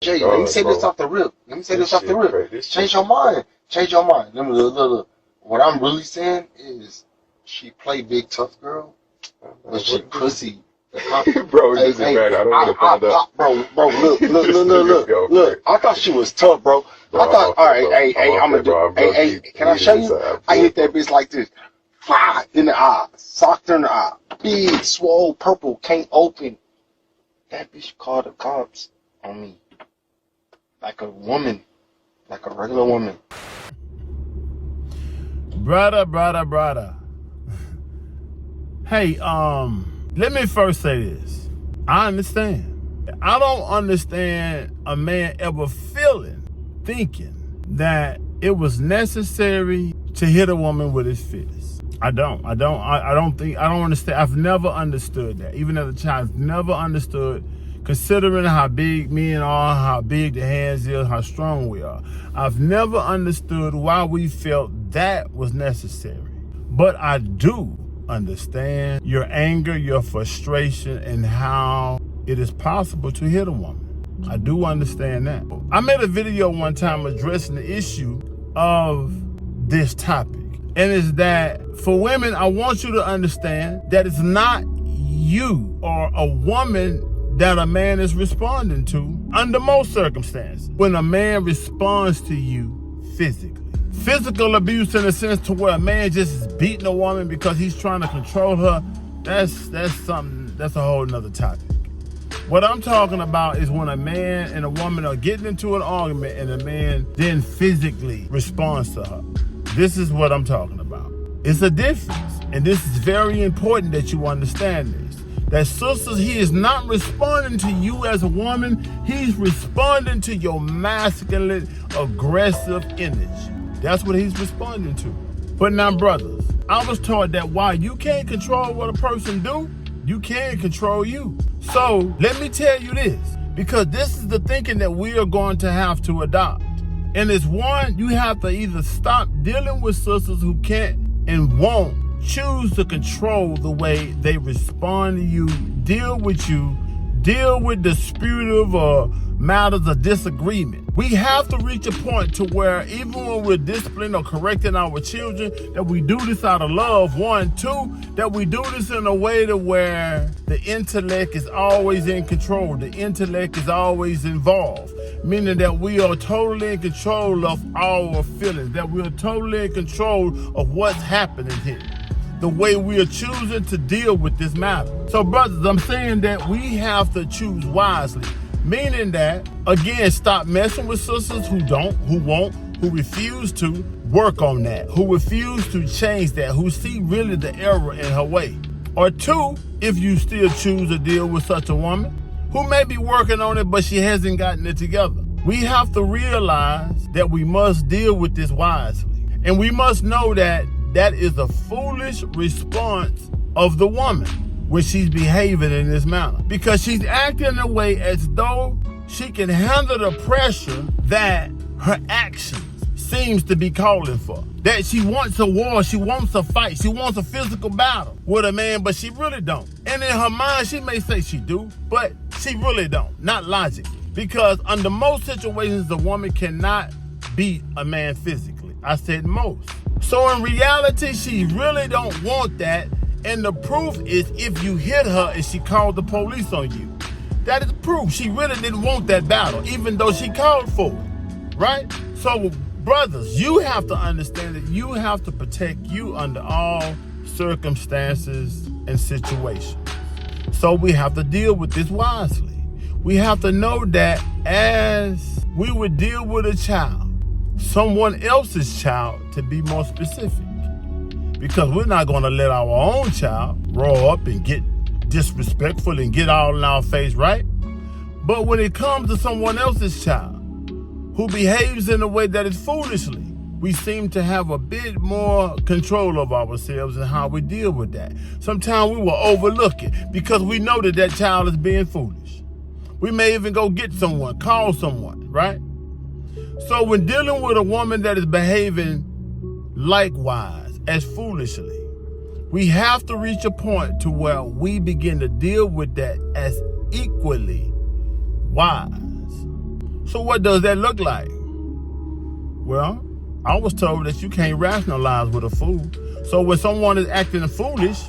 Jay, let me say this off the rip. Change your mind. Look. What I'm really saying is she play big tough girl, but she pussy. Bro, this is bad. I don't want to find out. Bro, look. I thought she was tough, bro. I thought, all right, I'm gonna do. Hey, can I show you? I hit that bitch like this. Fly in the eye, socked her in the eye. Big, swole, purple, can't open. That bitch called the cops on me. Like a woman, like a regular woman. Brother. Hey, let me first say this. I understand. I don't understand a man ever thinking that it was necessary to hit a woman with his fist. I don't understand. I've never understood that. Even as a child, I've never understood, considering how big men are, how big the hands is, how strong we are. I've never understood why we felt that was necessary. But I do understand your anger, your frustration, and how it is possible to hit a woman. I do understand that. I made a video one time addressing the issue of this topic. And it's that for women, I want you to understand that it's not you or a woman that a man is responding to under most circumstances. When a man responds to you physically. Physical abuse in a sense to where a man just is beating a woman because he's trying to control her, that's something, that's a whole nother topic. What I'm talking about is when a man and a woman are getting into an argument and a man then physically responds to her. This is what I'm talking about. It's a difference. And this is very important that you understand this. That sisters, he is not responding to you as a woman. He's responding to your masculine, aggressive energy. That's what he's responding to. But now, brothers, I was taught that while you can't control what a person do, you can control you. So let me tell you this, because this is the thinking that we are going to have to adopt. And it's one, you have to either stop dealing with sisters who can't and won't choose to control the way they respond to you, deal with disputative or matters of disagreement. We have to reach a point to where even when we're disciplining or correcting our children, that we do this out of love, one. Two, that we do this in a way to where the intellect is always in control. The intellect is always involved, meaning that we are totally in control of our feelings, that we are totally in control of what's happening here, the way we are choosing to deal with this matter. So brothers, I'm saying that we have to choose wisely. Meaning that, again, stop messing with sisters who refuse to work on that, who refuse to change that, who see really the error in her way. Or two, if you still choose to deal with such a woman who may be working on it, but she hasn't gotten it together. We have to realize that we must deal with this wisely. And we must know that that is a foolish response of the woman when she's behaving in this manner, because she's acting in a way as though she can handle the pressure that her actions seems to be calling for. That she wants a war, she wants a fight, she wants a physical battle with a man, but she really don't. And in her mind, she may say she do, but she really don't, not logically. Because under most situations, the woman cannot beat a man physically. I said most. So in reality, she really don't want that. And the proof is if you hit her and she called the police on you. That is proof she really didn't want that battle, even though she called for it, right? So brothers, you have to understand that you have to protect you under all circumstances and situations. So we have to deal with this wisely. We have to know that as we would deal with a child, someone else's child, to be more specific. Because we're not going to let our own child grow up and get disrespectful and get all in our face, right? But when it comes to someone else's child who behaves in a way that is foolishly, we seem to have a bit more control of ourselves and how we deal with that. Sometimes we will overlook it because we know that that child is being foolish. We may even go get someone, call someone, right? So when dealing with a woman that is behaving likewise, as foolishly, we have to reach a point to where we begin to deal with that as equally wise. So what does that look like? Well, I was told that you can't rationalize with a fool. So when someone is acting foolish,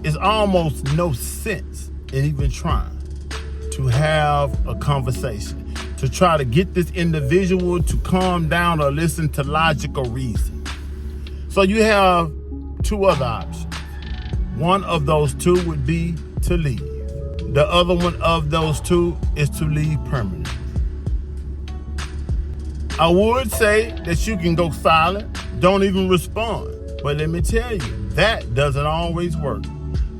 it's almost no sense in even trying to have a conversation, to try to get this individual to calm down or listen to logical reason. So you have two other options. One of those two would be to leave. The other one of those two is to leave permanently. I would say that you can go silent, don't even respond. But let me tell you, that doesn't always work,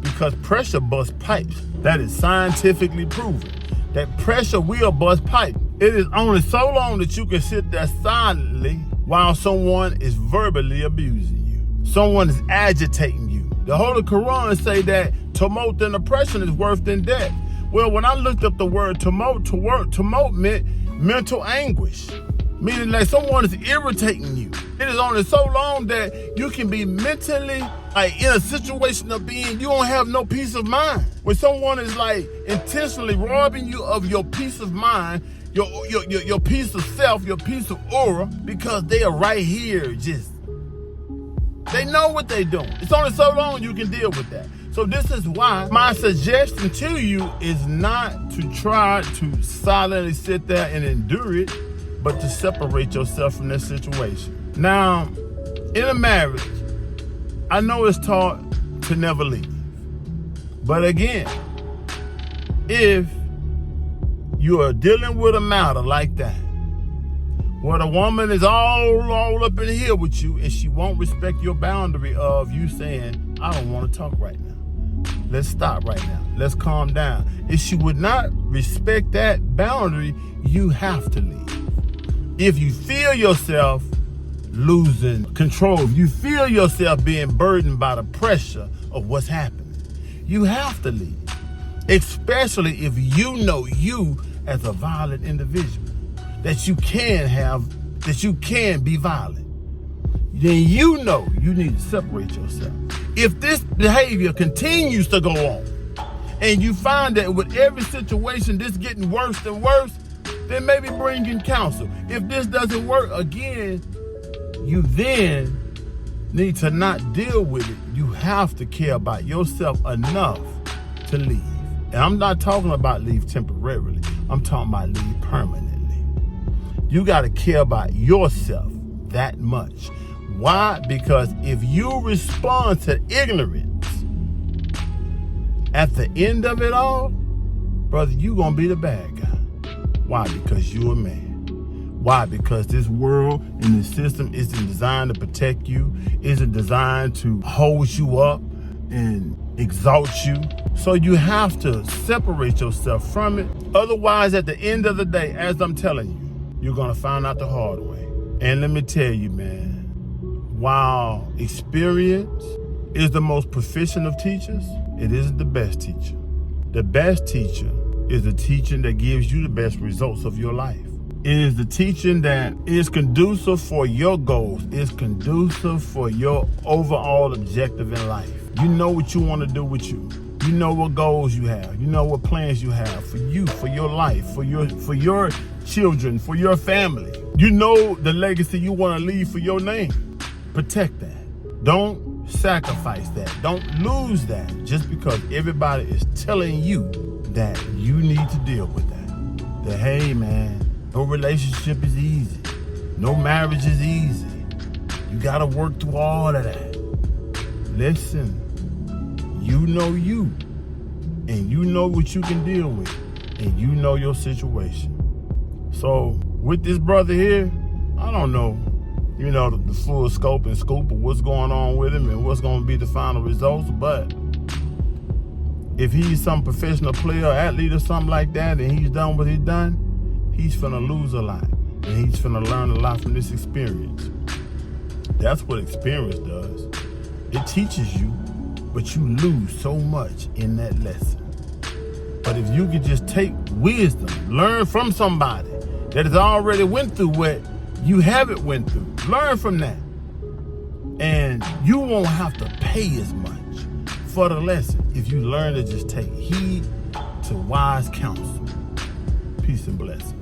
because pressure busts pipes. That is scientifically proven. That pressure will bust pipe. It is only so long that you can sit there silently while someone is verbally abusing you. Someone is agitating you. The Holy Quran say that tumult and oppression is worse than death. Well, when I looked up the word tumult meant mental anguish. Meaning like someone is irritating you. It is only so long that you can be mentally in a situation of being, you don't have no peace of mind. When someone is intentionally robbing you of your peace of mind, your peace of self, your peace of aura, because they are right here they know what they're doing. It's only so long you can deal with that. So this is why my suggestion to you is not to try to silently sit there and endure it, but to separate yourself from that situation. Now, in a marriage, I know it's taught to never leave. But again, if you are dealing with a matter like that, where the woman is all up in here with you and she won't respect your boundary of you saying, I don't want to talk right now. Let's stop right now. Let's calm down. If she would not respect that boundary, you have to leave. If you feel yourself losing control, if you feel yourself being burdened by the pressure of what's happening, you have to leave. Especially if you know you as a violent individual, that you can be violent. Then you know you need to separate yourself. If this behavior continues to go on, and you find that with every situation this getting worse and worse, then maybe bring in counsel. If this doesn't work again, you then need to not deal with it. You have to care about yourself enough to leave. And I'm not talking about leave temporarily. I'm talking about leave permanently. You got to care about yourself that much. Why? Because if you respond to ignorance at the end of it all, brother, you're going to be the bad guy. Why? Because you're a man. Why? Because this world and this system isn't designed to protect you, isn't designed to hold you up and exalt you. So you have to separate yourself from it. Otherwise, at the end of the day, as I'm telling you, you're going to find out the hard way. And let me tell you, man, while experience is the most proficient of teachers, it isn't the best teacher. The best teacher is the teaching that gives you the best results of your life. It is the teaching that is conducive for your goals, is conducive for your overall objective in life. You know what you want to do with you. You know what goals you have. You know what plans you have for you, for your life, for your children, for your family. You know the legacy you want to leave for your name. Protect that. Don't sacrifice that. Don't lose that just because everybody is telling you that you need to deal with that. That, hey, man, no relationship is easy. No marriage is easy. You got to work through all of that. Listen, you know you, and you know what you can deal with, and you know your situation. So with this brother here, I don't know, the full scope and scoop of what's going on with him and what's going to be the final results, but if he's some professional player or athlete or something like that and he's done what he's done, he's finna lose a lot, and he's finna learn a lot from this experience. That's what experience does. It teaches you, but you lose so much in that lesson. But if you could just take wisdom, learn from somebody that has already went through what you haven't went through, learn from that. And you won't have to pay as much for the lesson if you learn to just take heed to wise counsel. Peace and blessings.